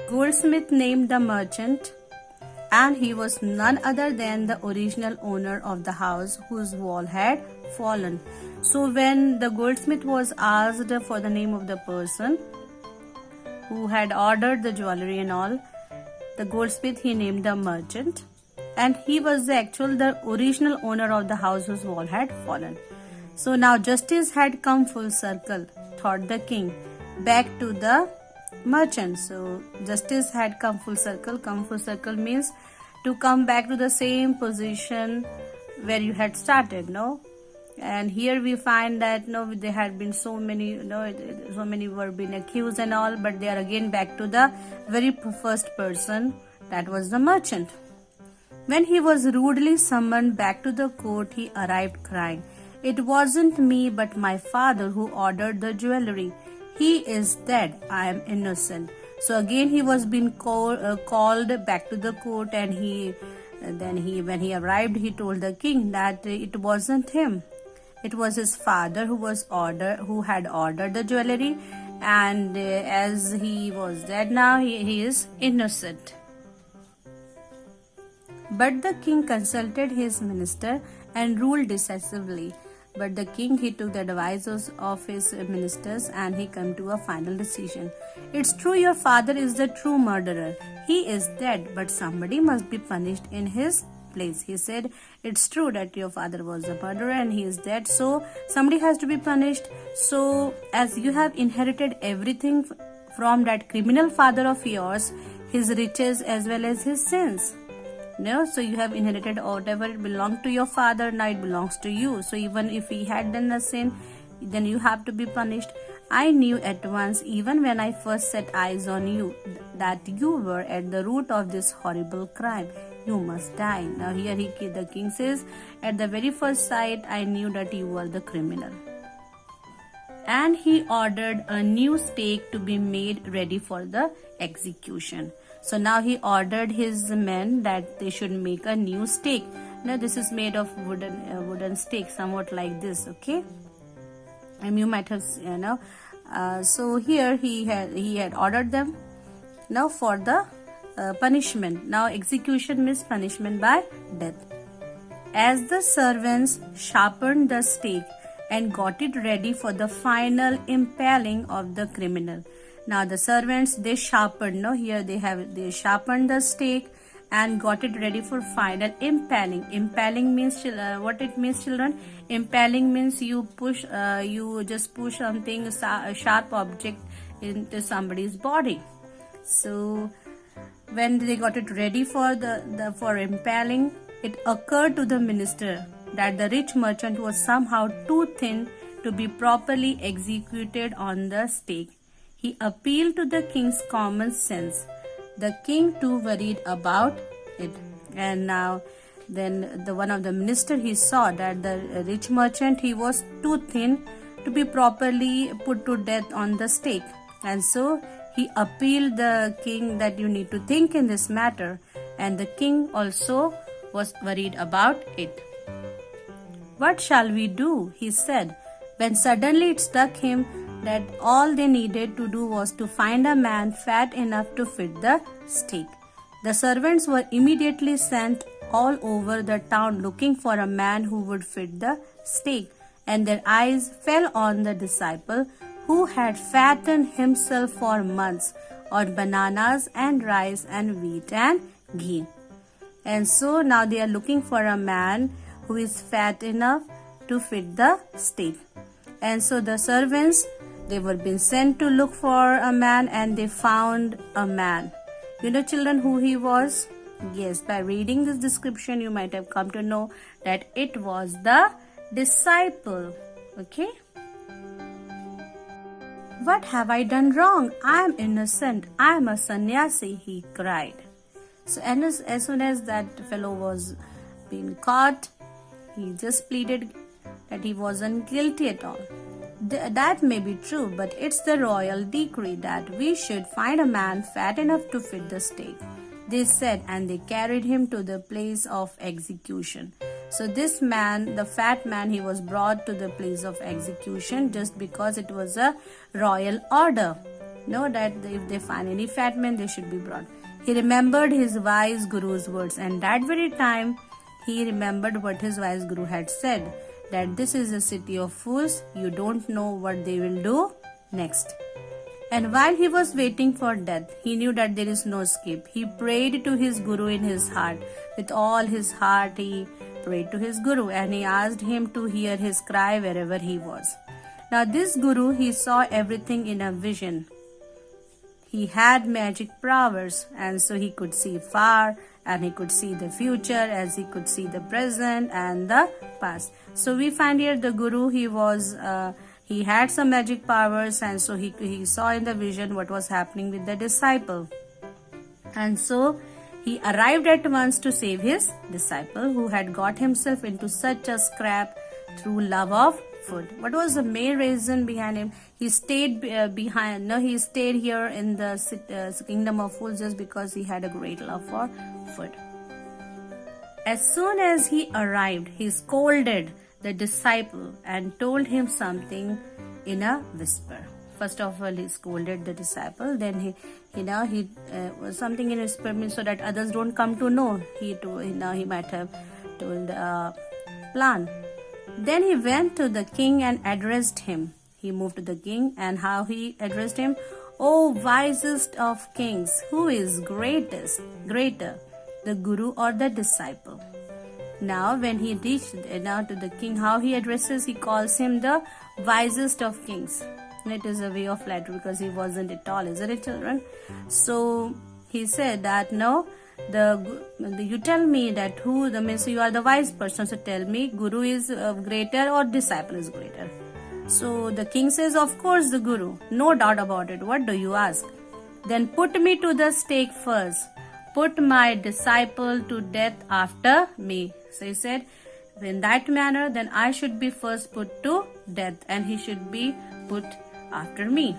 goldsmith named the merchant, and he was none other than the original owner of the house whose wall had fallen. So when the goldsmith was asked for the name of the person who had ordered the jewelry and all, the goldsmith he named the merchant, and he was the original owner of the house whose wall had fallen. So now justice had come full circle, thought the king, back to the merchant. So justice had come full circle. Come full circle means to come back to the same position where you had started, no? And here we find that no, there had been so many, so many were being accused and all, but they are again back to the very first person, that was the merchant. When he was rudely summoned back to the court, he arrived crying, "It wasn't me but my father who ordered the jewelry. He is dead. I am innocent." So again he was being called back to the court, and when he arrived, he told the king that it wasn't him. It was his father who had ordered the jewelry, and as he was dead now, he is innocent. But the king consulted his minister and ruled decisively. But the king, he took the advices of his ministers, and he came to a final decision. "It's true your father is the true murderer. He is dead, but somebody must be punished in his place." He said, "It's true that your father was a murderer and he is dead, so somebody has to be punished. So as you have inherited everything from that criminal father of yours, his riches as well as his sins, so you have inherited whatever belonged to your father, now it belongs to you. So even if he had done a sin, then you have to be punished. I knew at once, even when I first set eyes on you, that you were at the root of this horrible crime. You must die." Now here the king says, "At the very first sight, I knew that you were the criminal." And he ordered a new stake to be made ready for the execution. So now he ordered his men that they should make a new stake. Now this is made of wooden stake, somewhat like this, okay? And you might have, so here he had ordered them now for the punishment. Now execution means punishment by death. As the servants sharpened the stake and got it ready for the final impaling of the criminal. Now the servants, they sharpened, here they sharpened the stake and got it ready for final impaling. Impaling means what it means, children? Impaling means you just push something, a sharp object into somebody's body. So when they got it ready for impaling, it occurred to the minister that the rich merchant was somehow too thin to be properly executed on the stake. He appealed to the king's common sense. The king too worried about it. And now then one of the minister, he saw that the rich merchant, he was too thin to be properly put to death on the stake. And so he appealed the king that you need to think in this matter. And the king also was worried about it. "What shall we do?" he said, when suddenly it struck him that all they needed to do was to find a man fat enough to fit the stake. The servants were immediately sent all over the town looking for a man who would fit the stake, and their eyes fell on the disciple who had fattened himself for months on bananas and rice and wheat and ghee. And so now they are looking for a man who is fat enough to fit the stake. And so the servants, they were being sent to look for a man, and they found a man. You know, children, who he was? Yes, by reading this description, you might have come to know that it was the disciple. Okay? "What have I done wrong? I am innocent. I am a sannyasi," he cried. So as soon as that fellow was being caught, he just pleaded that he wasn't guilty at all. That may be true, but it's the royal decree that we should find a man fat enough to fit the stake, they said, and they carried him to the place of execution. So this man, the fat man, he was brought to the place of execution just because it was a royal order. know that if they find any fat man, they should be brought. He remembered his wise guru's words, and that very time he remembered what his wise guru had said, that this is a city of fools, you don't know what they will do next. And while he was waiting for death, he knew that there is no escape. He prayed to his guru in his heart. With all his heart, he prayed to his guru, and he asked him to hear his cry wherever he was. Now this guru, he saw everything in a vision. He had magic powers, and so he could see far, and he could see the future as he could see the present and the past. So we find here the guru, he had some magic powers, and so he saw in the vision what was happening with the disciple. And so he arrived at once to save his disciple, who had got himself into such a scrap through love of food. What was the main reason behind him? He stayed he stayed here in the kingdom of fools just because he had a great love for food. As soon as he arrived, he scolded the disciple and told him something in a whisper. First of all, he scolded the disciple. Then he was something in a whisper, means so that others don't come to know. He might have told a plan. Then he went to the king and addressed him. He moved to the king, and how he addressed him? O wisest of kings, who is greater, the guru or the disciple? Now when he reached to the king, how he addresses, he calls him the wisest of kings. And it is a way of flattery because he wasn't at all, isn't it, children? So he said that no, you tell me that means you are the wise person, so tell me, guru is greater or disciple is greater? So the king says, of course the guru, no doubt about it. What do you ask? Then put me to the stake first. Put my disciple to death after me. So he said, in that manner, then I should be first put to death, and he should be put after me.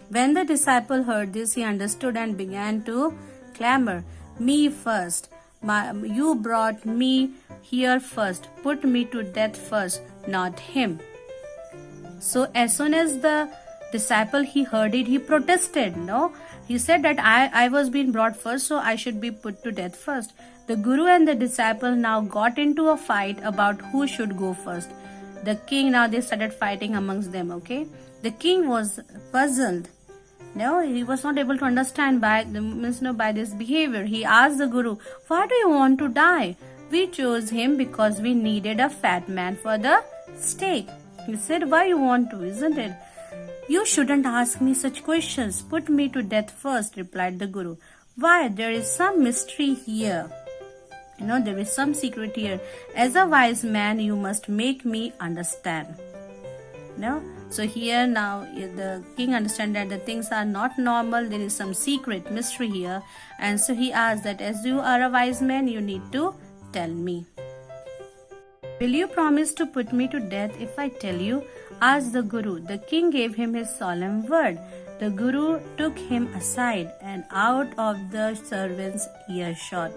When the disciple heard this, he understood and began to clamor, me first. You brought me here first. Put me to death first, not him. So as soon as the disciple, he heard it, he protested. No, he said that I was being brought first, so I should be put to death first. The guru and the disciple now got into a fight about who should go first. The king, now they started fighting amongst them. Okay, the king was puzzled. No, he was not able to understand by this behavior. He asked the guru, why do you want to die? We chose him because we needed a fat man for the stake. He said, why you want to, isn't it? You shouldn't ask me such questions. Put me to death first, replied the guru. Why? There is some mystery here. There is some secret here. As a wise man, you must make me understand. So here now the king understands that the things are not normal. There is some secret mystery here. And so he asked that as you are a wise man, you need to tell me. Will you promise to put me to death if I tell you? Asked the guru. The king gave him his solemn word. The guru took him aside and out of the servant's earshot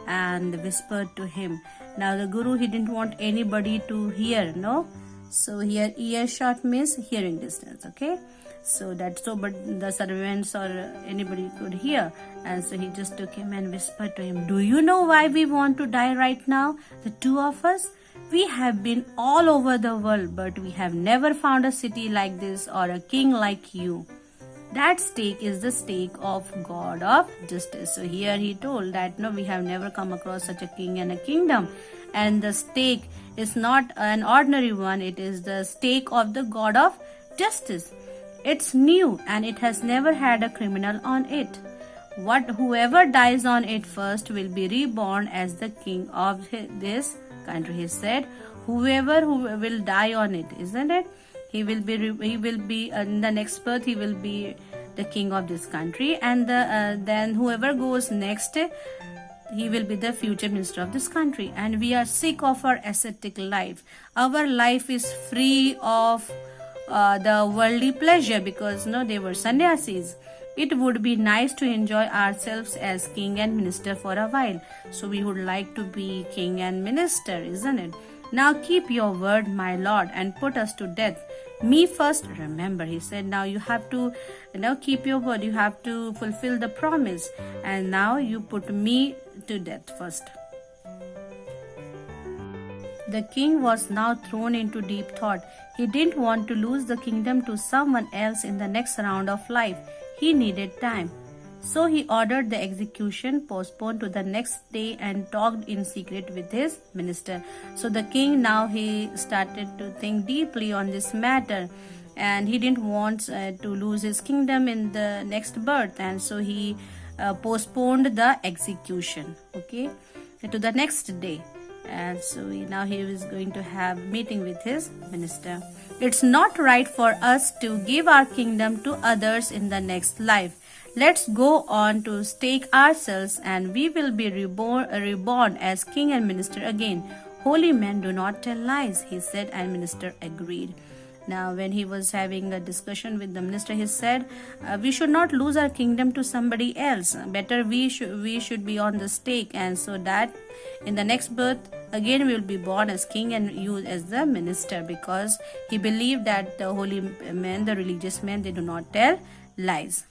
and whispered to him. Now the guru, he didn't want anybody to hear, no? So here earshot means hearing distance, okay? But the servants or anybody could hear. And so he just took him and whispered to him, do you know why we want to die right now? The two of us? We have been all over the world, but we have never found a city like this or a king like you. That stake is the stake of God of justice. So here he told that no, we have never come across such a king and a kingdom. And the stake is not an ordinary one. It is the stake of the God of justice. It's new and it has never had a criminal on it. Whoever dies on it first will be reborn as the king of this country. He said, whoever who will die on it, isn't it? He will be in the next birth. He will be the king of this country, and then whoever goes next, he will be the future minister of this country. And we are sick of our ascetic life. Our life is free of the worldly pleasure because they were sannyasis. It would be nice to enjoy ourselves as king and minister for a while. So we would like to be king and minister, isn't it? Now keep your word, my lord, and put us to death. Me first. Remember, he said, now you have to keep your word. You have to fulfill the promise. And now you put me to death first. The king was now thrown into deep thought. He didn't want to lose the kingdom to someone else in the next round of life. He needed time. So he ordered the execution postponed to the next day and talked in secret with his minister. So the king now he started to think deeply on this matter, and he didn't want to lose his kingdom in the next birth, and so he postponed the execution, okay, to the next day. And so now he was going to have meeting with his minister. It's not right for us to give our kingdom to others in the next life. Let's go on to stake ourselves, and we will be reborn as king and minister again. Holy men do not tell lies, he said, and minister agreed. Now, when he was having a discussion with the minister, he said, we should not lose our kingdom to somebody else. Better we should be on the stake, and so that in the next birth, again we will be born as king and you as the minister, because he believed that the holy men, the religious men, they do not tell lies.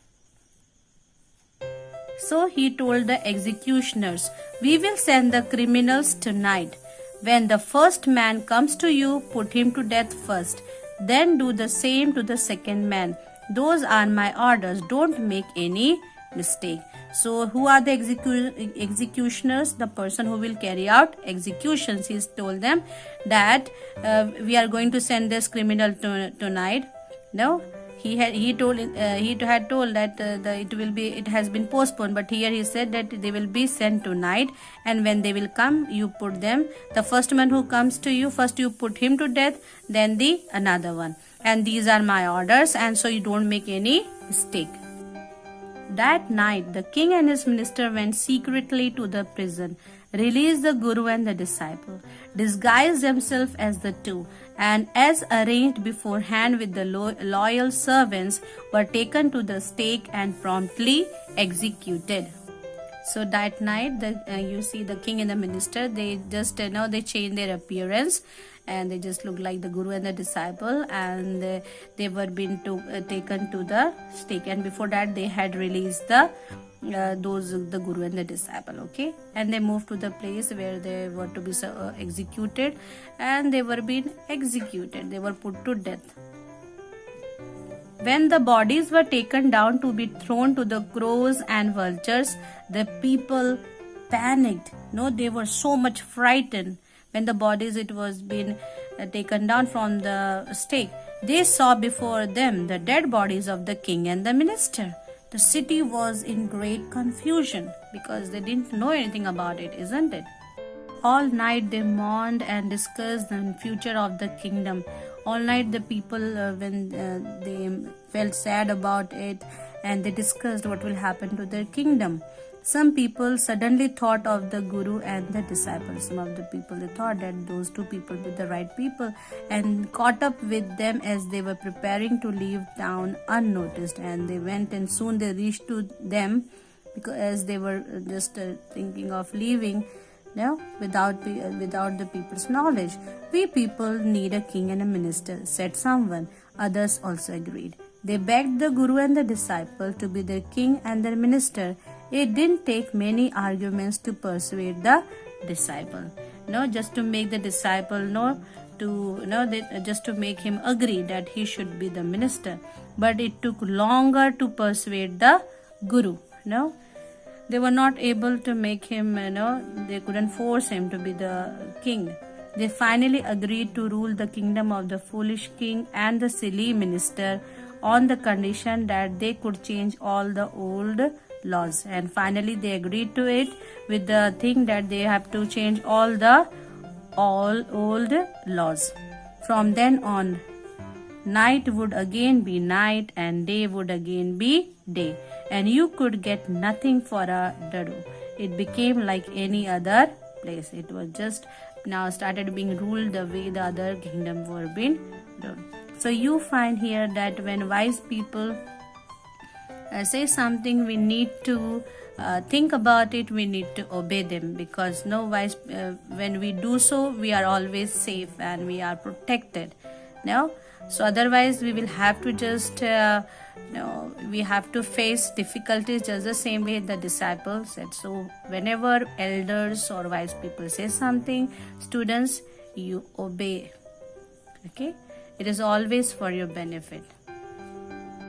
So he told the executioners, we will send the criminals tonight. When the first man comes to you, put him to death first. Then do the same to the second man. Those are my orders. Don't make any mistake. So who are the executioners? The person who will carry out executions. He told them that we are going to send this criminal tonight. No, he had told that it has been postponed, but here he said that they will be sent tonight, and when they will come, you put them, the first man who comes to you, first you put him to death, then the another one, and these are my orders, and so you don't make any mistake. That night the king and his minister went secretly to the prison, released the guru and the disciple, disguised themselves as the two, and as arranged beforehand with the loyal servants, were taken to the stake and promptly executed. So that night, you see the king and the minister, they just they change their appearance, and they just look like the guru and the disciple, and they were being taken to the stake. And before that, they had released the guru and the disciple, okay, and they moved to the place where they were to be executed, and they were being executed. They were put to death. When the bodies were taken down to be thrown to the crows and vultures, the people panicked. No, they were so much frightened. When the bodies it was being taken down from the stake, they saw before them the dead bodies of the king and the minister. The city was in great confusion because they didn't know anything about it, isn't it? All night they mourned and discussed the future of the kingdom. All night the people, when they felt sad about it, and they discussed what will happen to their kingdom. Some people suddenly thought of the guru and the disciples. Some of the people, they thought that those two people were the right people, and caught up with them as they were preparing to leave town unnoticed. And they went, and soon they reached to them, because as they were just thinking of leaving, without the people's knowledge. We people need a king and a minister, said someone. Others also agreed. They begged the guru and the disciple to be their king and their minister. It didn't take many arguments to persuade the disciple. Just to make the disciple just to make him agree that he should be the minister. But it took longer to persuade the guru. They were not able to make him, they couldn't force him to be the king. They finally agreed to rule the kingdom of the foolish king and the silly minister on the condition that they could change all the old laws. And finally they agreed to it with the thing that they have to change all old laws. From then on, night would again be night and day would again be day, and you could get nothing for a dadu. It became like any other place. It was just now started being ruled the way the other kingdom were being ruled. So you find here that when wise people say something, we need to think about it, we need to obey them, because when we do so, we are always safe and we are protected. So otherwise we will have to just we have to face difficulties just the same way the disciples said. So whenever elders or wise people say something, students, you obey. Okay, it is always for your benefit.